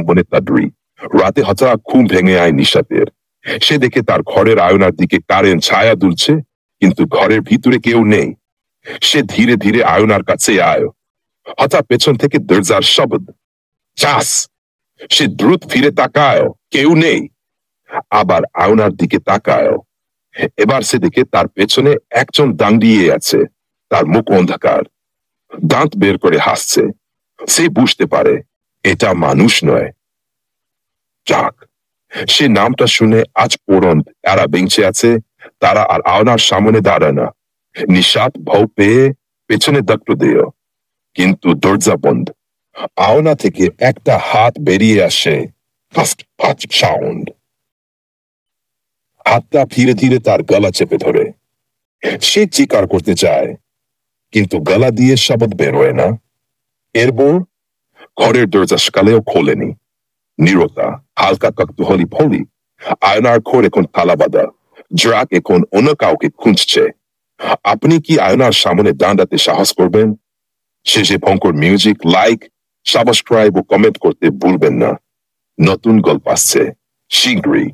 ভবনে তাডরি। রাতে হঠাৎ ঘুম ভেঙে আয় নিশাতের। সে দেখে তার ঘরের আয়নার দিকে কারেন্ট ছায়া দুলছে, কিন্তু ঘরের ভিতরে কেউ নেই। সে ধীরে ধীরে আয়নার কাছে আয়। হঠাৎ পেছন থেকে দরজার শব্দ, চাস। সে দ্রুত ফিরে তাকায়, কেউ নেই। আবার আয়নার দিকে তাকায়। এবার সে দেখে তার পেছনে একজন দাঁড়িয়ে আছে। তার মুখ অন্ধকার, দাঁত বের করে হাসছে। সে বুঝতে পারে এটা মানুষ নয়। যাক, সে নামটা শুনে আজ পর্যন্ত এরা বেঁচে আছে, তারা আর আয়নার সামনে দাঁড়ায় না। নিশাত ভয় পেয়ে পেছনে ধাক্কা দিল, কিন্তু দরজা বন্ধ। আয়না থেকে একটা হাত বেরিয়ে আসে, সাউন্ড। হাতটা ধীরে ধীরে তার গলা চেপে ধরে। সে চিৎকার করতে চায়, কিন্তু গলা দিয়ে শব্দ বেরোয় না। এরপর ঘরের দরজা সকালেও খোলেনি। নীরবতা, হালকা কৌতূহলী ফলি। আয়নার ঘর এখন তালাবাঁধা। ড্রাক এখন অন্য কাউকে খুঁজছে। আপনি কি আয়নার সামনে দাঁড়াতে সাহস করবেন? শেষে ভয়ঙ্কর মিউজিক, লাইক, সাবস্ক্রাইব ও কমেন্ট করতে ভুলবেন না। নতুন গল্প আসছে শীঘ্রই।